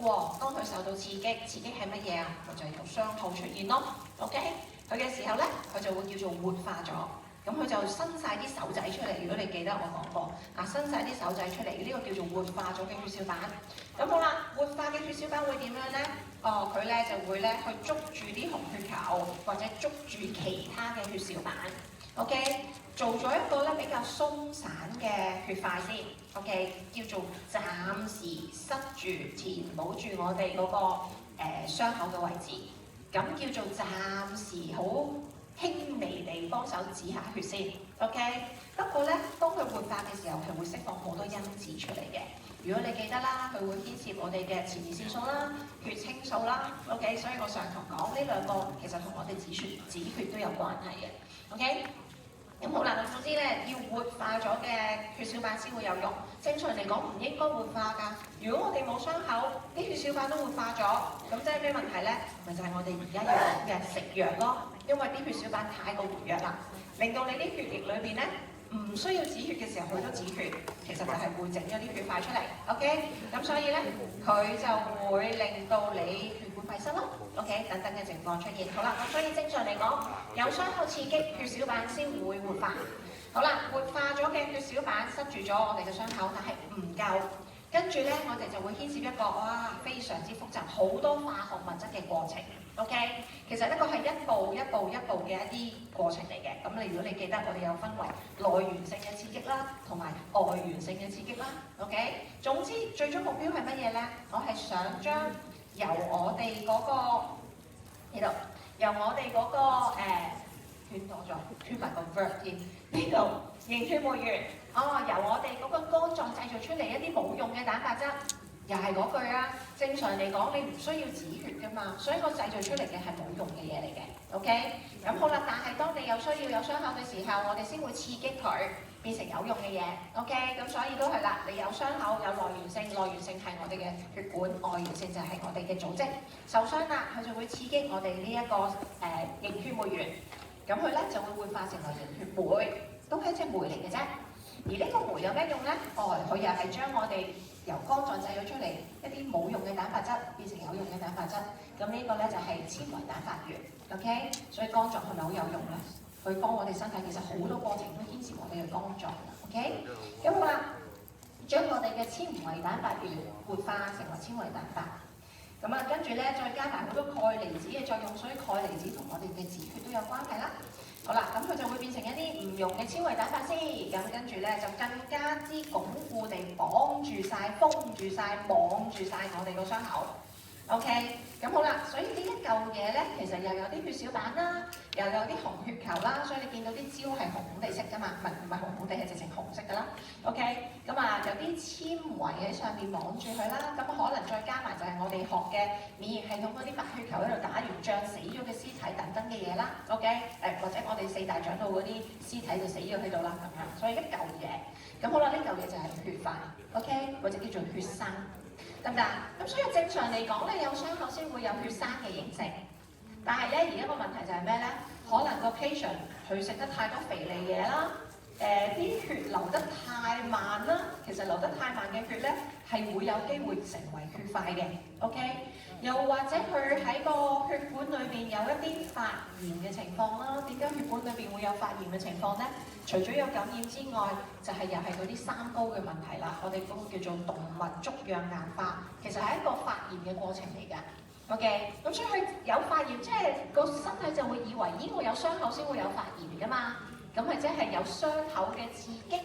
過當佢受到刺激，刺激係乜嘢啊？咪就係有傷口出現咯。OK， 佢嘅時候咧，佢就會叫做活化咗。咁佢就伸晒啲手仔出嚟。如果你記得我講過，伸晒啲手仔出嚟，呢個叫做活化咗嘅血小板。咁好啦，活化嘅血小板會點樣咧？佢咧就會咧去捉住啲紅血球，或者捉住其他嘅血小板。OK， 做咗一個咧比較鬆散嘅血塊先。OK， 叫做暫時塞住、填補住我哋嗰個傷口嘅位置。咁叫做暫時好輕微地幫手止下血先 ，OK。不過咧，當佢活化嘅時候，係會釋放好多因子出嚟嘅。如果你記得啦，佢會牽涉我哋嘅前列腺素啦、血清素啦 ，OK。所以我上堂講呢兩個其實同我哋止血都有關係嘅 ，OK。咁好啦，總之咧要活化咗嘅血小板先會有用。正常嚟講唔應該活化㗎。如果我哋冇傷口，啲血小板都活化咗，咁即係咩問題咧？咪就係我哋而家要講嘅食藥咯。因為啲血小板太過活躍啦，令到你啲血液裏邊咧唔需要止血嘅時候，佢都止血，其實就係會整咗啲血塊出嚟。OK， 咁所以咧佢就會令到你血管閉塞咯。OK， 等等嘅情況出現。好啦，咁所以正常嚟講，有傷口刺激，血小板先會活化。好啦，活化咗嘅血小板塞住咗我哋嘅傷口，但係唔夠。跟住咧，我哋就會牽涉一個非常之複雜、好多化學物質嘅過程。OK， 其實呢個係一步一步嘅一啲過程嚟嘅。咁如果你記得，我哋有分為內源性嘅刺激啦，同埋外源性嘅刺激啦。OK， 總之最終目標係乜嘢咧？我係想將由我哋嗰個呢度，由我哋嗰個斷咗斷埋個 verb 添呢度凝血酶原。由我哋嗰個肝臟製造出嚟一啲冇用嘅蛋白質，又係嗰句啊。正常嚟講，你唔需要止血㗎嘛，所以我製造出嚟嘅係冇用嘅嘢嚟嘅。OK， 咁好啦。但係當你有需要有傷口嘅時候，我哋先會刺激佢變成有用嘅嘢。OK， 咁所以都係啦。你有傷口有內源性，內源性係我哋嘅血管，外源性就係我哋嘅組織受傷啦，佢就會刺激我哋呢一個凝血酶原，咁佢咧就會活化成為凝血酶，都係一隻酶嚟嘅啫。而呢個酶有咩用咧？佢又係將我哋由肝臟製咗出嚟一啲冇用嘅蛋白質變成有用嘅蛋白質。咁呢個咧就係纖維蛋白原。OK， 所以肝臟係咪好有用咧？佢幫我哋身體其實好多過程都牽涉我哋嘅肝臟。OK， 咁好啦，將我哋嘅纖維蛋白原活化成為纖維蛋白。跟住咧再加埋好多鈣離子嘅作用，所以鈣離子同我哋嘅止血都有關係啦。好啦，咁佢就會變成一啲唔溶嘅纖維蛋白先，咁跟住咧就更加之鞏固地綁住晒、封住晒、網住晒我哋個傷口。OK， 咁好啦，所以呢一嚿嘢咧，其實又有啲血小板啦，又有啲紅血球啦，所以你見到啲焦係紅紅地色㗎嘛，唔係紅紅地係直情紅色㗎啦。OK， 咁有啲纖維喺上面網住佢啦，咁可能再加埋就係我哋學嘅免疫系統嗰啲白血球喺度打完仗死咗嘅屍體等等嘅嘢啦。OK， 或者我哋四大長老嗰啲屍體就死咗喺度啦咁樣，所以一嚿嘢。咁好啦，呢嚿嘢就係血塊 ，OK， 或者叫做血栓。得唔得？咁所以正常嚟講咧，有傷口先會有血栓嘅形成。但係咧，而家個問題就係咩咧？可能個 patient 佢食得太多肥膩嘢啦，啲血流得太慢啦。其實流得太慢嘅血咧，係會有機會成為血塊嘅。OK， 又或者佢喺個血管裏邊有一啲發炎嘅情況啦。點解血管裏邊會有發炎嘅情況咧？除咗有感染之外，就係又係嗰啲三高嘅問題啦。我哋嗰個叫做動脈粥樣硬化，其實係一個發炎嘅過程嚟㗎。OK， 咁所以佢有發炎，即係個身體就會以為，咦，我有傷口先會有發炎㗎嘛。咁係即係有傷口嘅刺激，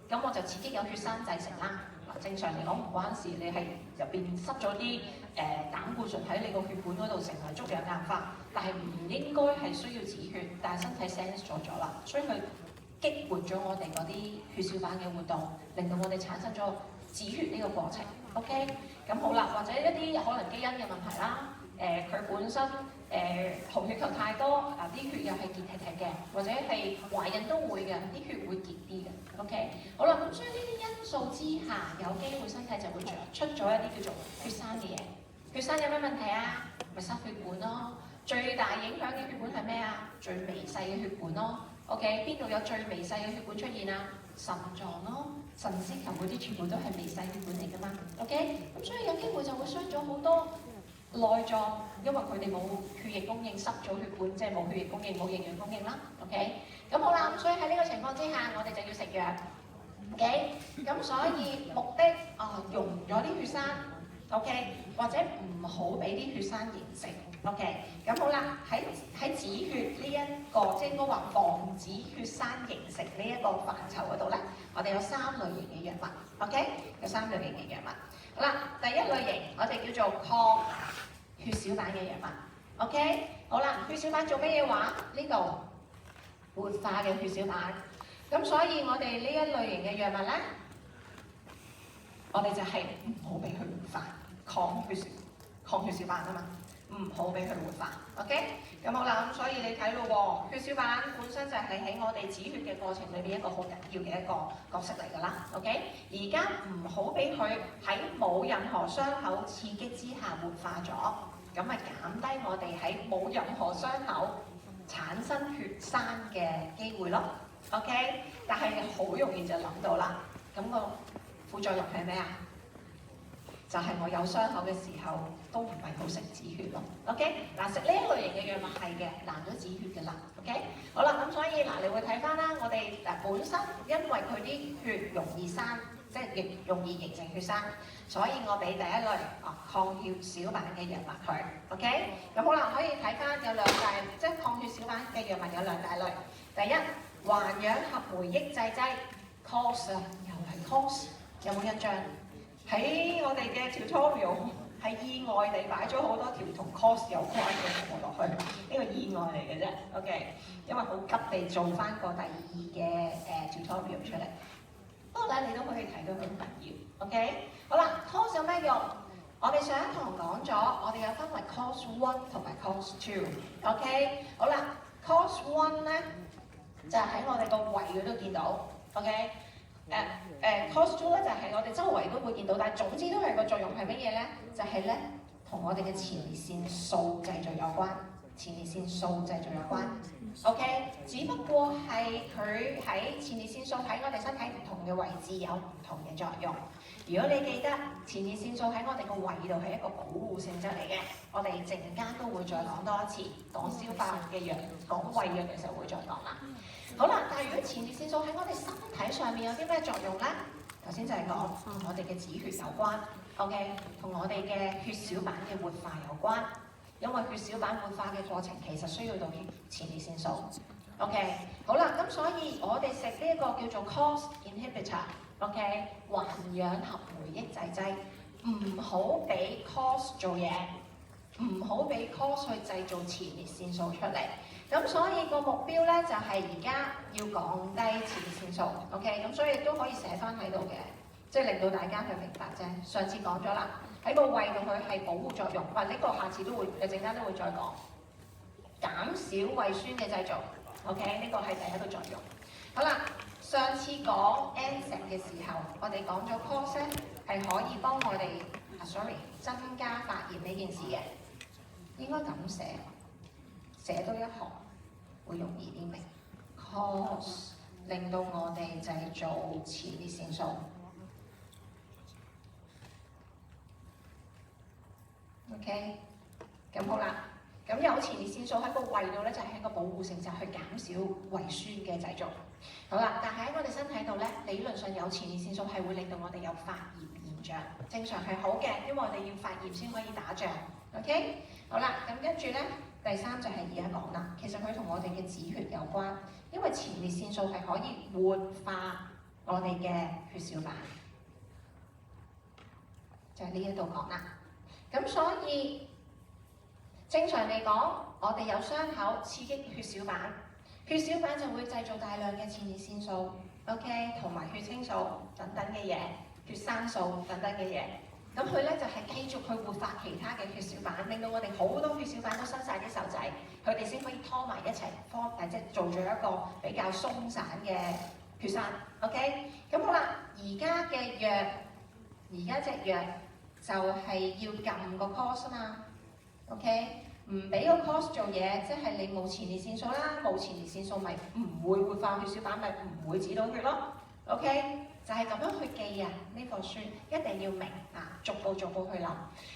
咁我就刺激有血栓製成啦。正常嚟講唔關事，你係入邊塞咗啲膽固醇喺你個血管嗰度，成為粥樣硬化，但係唔應該係需要止血，但係身體 sense 咗啦，所以佢激活咗我哋嗰啲血小板嘅活動，令到我哋產生咗止血呢個過程。OK， 咁好啦，或者一啲可能基因嘅問題啦，佢本身紅血球太多，啲血又係結踢踢嘅，或者係懷孕都會嘅，啲血會結啲嘅。OK， 好啦，咁所以呢啲因素之下，有機會身體就會出咗一啲叫做血栓嘅嘢。血栓有咩問題啊？咪塞血管咯。最大影響嘅血管係咩啊？最微細嘅血管咯。OK， 邊度有最微細嘅血管出現啊？腎臟咯。腎絲球嗰啲全部都係微細血管嚟㗎嘛 ，OK？咁所以有機會就會傷咗好多內臟，因為佢哋冇血液供應，塞咗血管，即係冇血液供應，冇營養供應啦 ，OK？咁好啦，咁所以喺呢個情況之下，我哋就要食藥 ，OK？咁所以目的溶咗啲血栓 ，OK？或者唔好俾啲血栓形成 ，OK？咁好啦，喺止血呢一個，即係應該話防止血栓形成呢一個範疇嗰度咧，我哋有3類型嘅藥物 ，OK？有3類型嘅藥物。好啦，第一類型我哋叫做抗血小板嘅藥物 ，OK？ 好啦，血小板做咩嘢話？呢度活化嘅血小板。咁所以我哋呢一類型嘅藥物咧，我哋就係唔好俾佢活化，抗血小板啊嘛，唔好俾佢活化 ，OK？ 咁好啦，咁所以你睇咯喎，血小板本身就係喺我哋止血嘅過程裏邊一個好緊要嘅一個角色嚟㗎啦 ，OK？ 而家唔好俾佢喺冇任何傷口刺激之下活化咗，咁咪減低我哋喺冇任何傷口產生血栓嘅機會咯 ，OK？ 但係好容易就諗到啦，咁個副作用係咩啊？就係我有傷口嘅時候都唔係好食止血咯 ，OK？ 嗱，食呢一類型嘅藥物係嘅，難咗止血嘅啦 ，OK？ 好啦，咁所以嗱，你會睇翻啦，我哋本身因為佢啲血容易生，即係容易形成血栓，所以我俾第一類抗血小板嘅藥物佢 ，OK？ 咁好啦，可以睇翻有2大，即係抗血小板嘅藥物有2大類。第一，環氧合酶抑制劑 ，COS 啊，又係 COS， 有冇印象？喺我哋嘅 tutorial 係意外地擺咗好多條同 COS 有關嘅題目落去，呢個意外嚟嘅啫 ，OK？ 因為好急地做翻個第2嘅tutorial 出嚟，不過咧你都可以睇到佢唔緊要 ，OK？ 好啦 ，COS 有咩用？我哋上一堂講咗，我哋有分為 COS 1同埋 COS 2 ，OK？ 好啦 ，COS 1咧就喺我哋個胃嗰度見到 ，OK？COS 2咧就係我哋周圍都會見到，但係總之都係個作用係乜嘢咧？就係咧同我哋嘅前列腺素製造有關，前列腺素製造有關 ，OK？ 只不過係佢喺前列腺素喺我哋身體唔同嘅位置有唔同嘅作用。如果你記得前列腺素喺我哋個胃度係一個保護性質嚟嘅，我哋陣間都會再講多一次，講消化嘅藥、講胃藥嘅時候會再講啦。好啦，但係如果前列腺素喺我哋身體上面有啲咩作用咧？頭先就係講同我哋嘅止血有關 ，OK？ 同我哋嘅血小板嘅活化有關，因為血小板活化嘅過程其實需要到前列腺素 ，OK？ 好啦，咁所以我哋食呢一個叫做 COS inhibitor，OK？ 環氧合酶抑制劑，唔好俾 COS 做嘢，唔好俾 COS 去製造前列腺素出嚟。咁所以個目標咧就係而家要降低前列腺素 ，OK？ 咁所以都可以寫翻喺度嘅，即係令到大家去明白啫。上次講咗啦，喺個胃度佢係保護作用，呢個下次都會，陣間都會再講。減少胃酸嘅製造 ，OK？ 呢個係第一個作用。好啦，上次講 NSAID 嘅時候，我哋講咗 COS 咧係可以幫我哋增加發炎呢件事嘅，應該咁寫多一行會容易啲明。COS 令到我哋製造前列腺素 ，OK？ 咁好啦，咁有前列腺素喺個胃度咧，就係一個保護性，就係去減少胃酸嘅製造。好啦，但係喺我哋身體度咧，理論上有前列腺素係會令到我哋有發炎現象，正常係好嘅，因為我哋要發炎先可以打仗。OK？ 好啦，咁跟住咧。第3就係而家講啦，其實佢同我哋嘅止血有關，因為前列腺素係可以活化我哋嘅血小板，就係呢一度講啦。咁所以正常嚟講，我哋有傷口刺激血小板，血小板就會製造大量嘅前列腺素 ，OK， 同埋血清素等等嘅嘢，血生素等等嘅嘢。咁佢咧就係繼續去活化其他嘅血小板，令到我哋好多血小板都伸晒啲手仔，佢哋先可以拖埋一齊，即係做咗一個比較鬆散嘅血栓。OK， 咁好啦，而家隻藥就係要撳個 COS 啊嘛。OK， 唔俾個 COS 做嘢，即係你冇前列腺素啦，冇前列腺素咪唔會活化血小板，咪唔會止到血咯。OK，就係咁樣去記啊！呢個書一定要明啊，逐步去諗。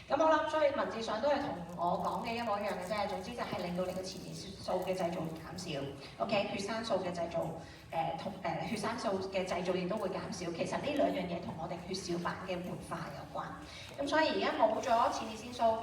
咁我諗，所以文字上都係同我講嘅一模一樣嘅啫。總之就係令到你嘅前列腺素嘅製造減少 ，OK， 血生素嘅製造，血生素嘅製造亦都會減少。其實呢兩樣嘢同我哋血小板嘅活化有關。咁所以而家冇咗前列腺素。